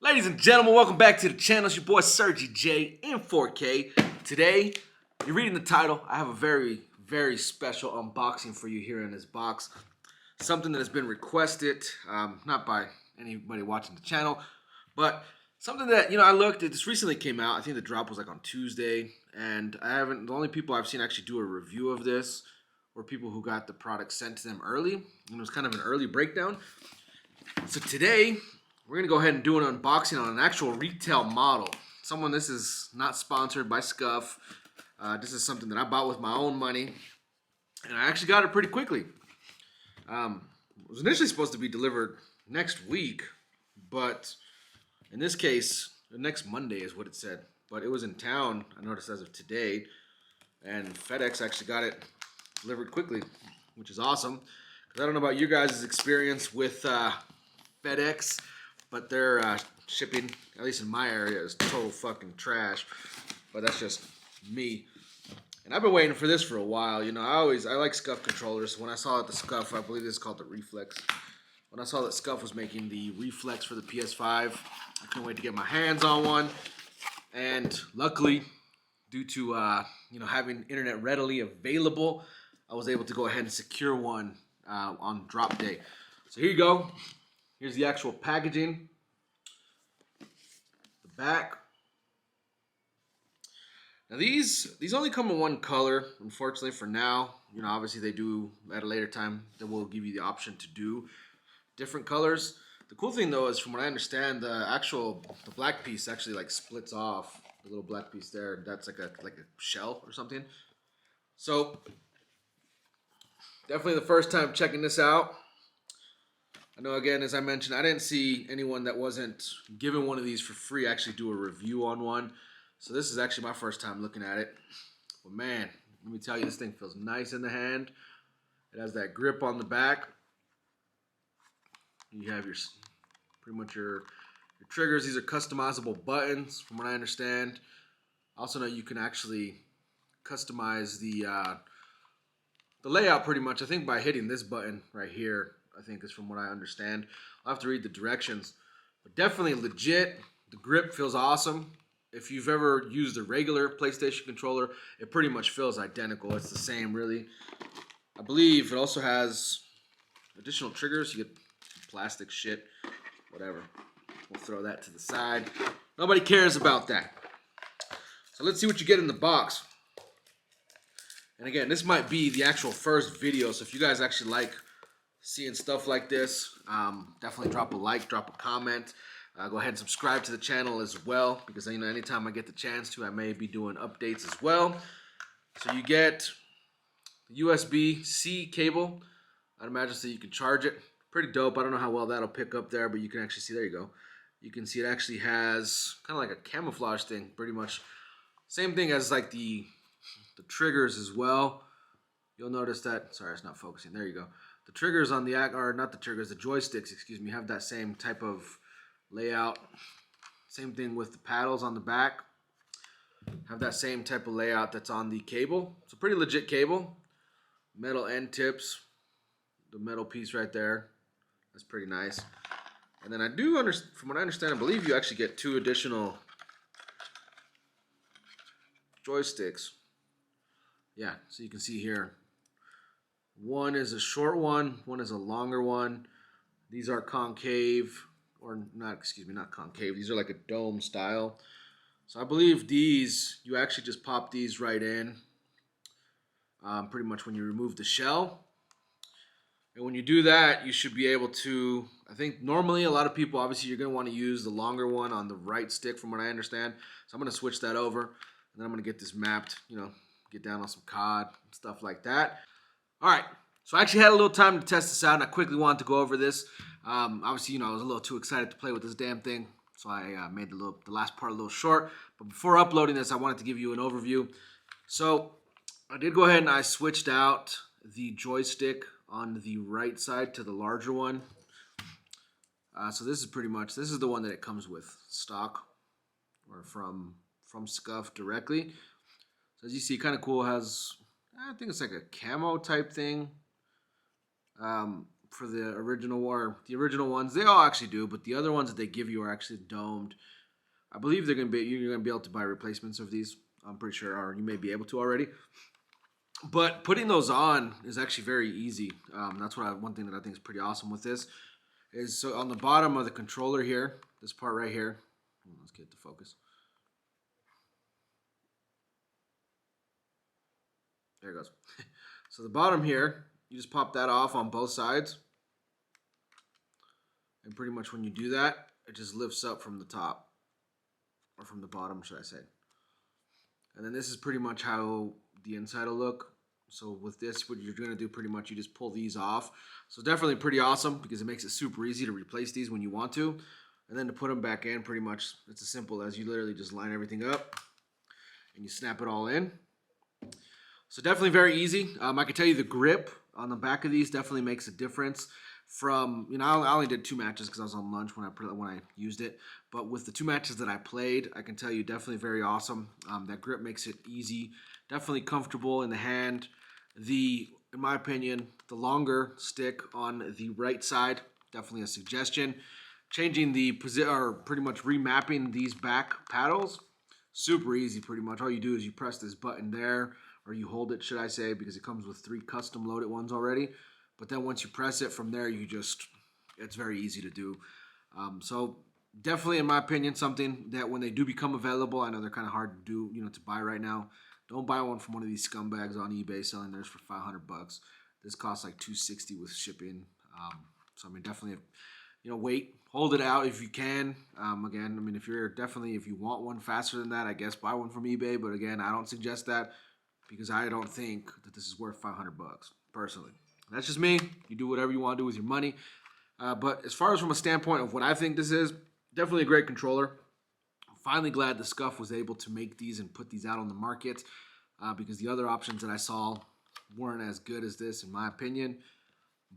Ladies and gentlemen, welcome back to the channel. It's your boy Sergi J in 4K. Today, you're reading the title. I have a very, very special unboxing for you here in this box. Something that has been requested, not by anybody watching the channel, but something that, I looked at. This recently came out. I think the drop was like on Tuesday, and the only people I've seen actually do a review of this were people who got the product sent to them early, and it was kind of an early breakdown. So today, we're going to go ahead and do an unboxing on an actual retail model. This is not sponsored by Scuf. This is something that I bought with my own money, and I actually got it pretty quickly. It was initially supposed to be delivered next week, but in this case, the next Monday is what it said. But it was in town, I noticed as of today, and FedEx actually got it delivered quickly, which is awesome. Because I don't know about you guys' experience with FedEx, but their shipping, at least in my area, is total fucking trash. But that's just me. And I've been waiting for this for a while. I like Scuf controllers. When I saw that the Scuf, I believe this is called the Reflex. When I saw that Scuf was making the Reflex for the PS5, I couldn't wait to get my hands on one. And luckily, due to having internet readily available, I was able to go ahead and secure one on drop day. So here you go. Here's the actual packaging. The back. Now these only come in one color, unfortunately for now. Obviously they do at a later time. They will give you the option to do different colors. The cool thing though is, from what I understand, the black piece actually like splits off. The little black piece there, that's like a shell or something. So definitely the first time checking this out. I know, again, as I mentioned, I didn't see anyone that wasn't given one of these for free actually do a review on one. So this is actually my first time looking at it. But man, let me tell you, this thing feels nice in the hand. It has that grip on the back. You have pretty much your triggers. These are customizable buttons, from what I understand. I also know you can actually customize the layout pretty much, I think, by hitting this button right here. I think is from what I understand. I'll have to read the directions. But definitely legit. The grip feels awesome. If you've ever used a regular PlayStation controller, it pretty much feels identical. It's the same, really. I believe it also has additional triggers. You get plastic shit, whatever. We'll throw that to the side. Nobody cares about that. So let's see what you get in the box. And again, this might be the actual first video, so if you guys actually like seeing stuff like this, definitely drop a like, drop a comment. Go ahead and subscribe to the channel as well, because anytime I get the chance to, I may be doing updates as well. So you get the USB-C cable. I'd imagine so you can charge it. Pretty dope. I don't know how well that'll pick up there, but you can actually see, there you go. You can see it actually has kind of like a camouflage thing, pretty much. Same thing as like the triggers as well. You'll notice that, sorry, it's not focusing. There you go. The triggers on the the joysticks, excuse me, have that same type of layout. Same thing with the paddles on the back. Have that same type of layout that's on the cable. It's a pretty legit cable. Metal end tips. The metal piece right there. That's pretty nice. And then from what I understand, I believe you actually get 2 additional joysticks. Yeah, so you can see here. One is a short one is a longer one. These are concave, or not concave. These are like a dome style. So I believe these, you actually just pop these right in. Pretty much when you remove the shell. And when you do that, you should be able to, I think normally a lot of people, obviously you're going to want to use the longer one on the right stick, from what I understand. So I'm going to switch that over, and then I'm going to get this mapped, get down on some COD and stuff like that. All right, so I actually had a little time to test this out, and I quickly wanted to go over this. Obviously, I was a little too excited to play with this damn thing, so I made the last part a little short. But before uploading this, I wanted to give you an overview. So I did go ahead and I switched out the joystick on the right side to the larger one. So this is the one that it comes with stock, or from Scuf directly. So as you see, kind of cool. It has, I think it's like a camo type thing. for the original ones. They all actually do, but the other ones that they give you are actually domed. I believe you're gonna be able to buy replacements of these. I'm pretty sure, or you may be able to already. But putting those on is actually very easy. That's one thing that I think is pretty awesome with this is so on the bottom of the controller here, this part right here. Let's get the focus. There it goes. So the bottom here, you just pop that off on both sides. And pretty much when you do that, it just lifts up from the top. Or from the bottom, should I say. And then this is pretty much how the inside will look. So with this, what you're going to do pretty much, you just pull these off. So definitely pretty awesome because it makes it super easy to replace these when you want to. And then to put them back in, pretty much, it's as simple as you literally just line everything up. And you snap it all in. So definitely very easy. I can tell you the grip on the back of these definitely makes a difference. From I only did 2 matches because I was on lunch when I used it. But with the 2 matches that I played, I can tell you definitely very awesome. That grip makes it easy, definitely comfortable in the hand. In my opinion, the longer stick on the right side, definitely a suggestion. Changing the position or pretty much remapping these back paddles, super easy. Pretty much all you do is you press this button there, or you hold it, should I say, because it comes with 3 custom loaded ones already. But then once you press it from there, it's very easy to do. So definitely, in my opinion, something that when they do become available, I know they're kind of hard to do, to buy right now. Don't buy one from one of these scumbags on eBay selling theirs for $500. This costs like $260 with shipping. So I mean, definitely, wait, hold it out if you can. Again, I mean, if you want one faster than that, I guess buy one from eBay. But again, I don't suggest that because I don't think that this is worth $500 personally. That's just me. You do whatever you want to do with your money. But as far as from a standpoint of what I think this is, definitely a great controller. I'm finally glad the Scuf was able to make these and put these out on the market because the other options that I saw weren't as good as this, in my opinion.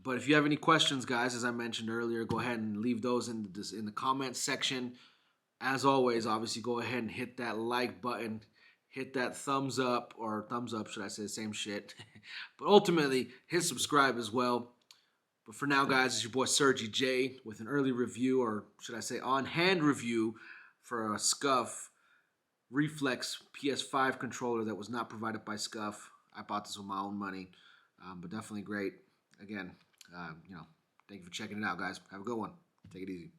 But if you have any questions, guys, as I mentioned earlier, go ahead and leave those in the comments section. As always, obviously, go ahead and hit that like button. Hit that thumbs up, or thumbs up, should I say, same shit. But ultimately, hit subscribe as well. But for now, guys, it's your boy Sergi J with an early review, or should I say on-hand review for a Scuf Reflex PS5 controller that was not provided by Scuf. I bought this with my own money, but definitely great. Again, thank you for checking it out, guys. Have a good one. Take it easy.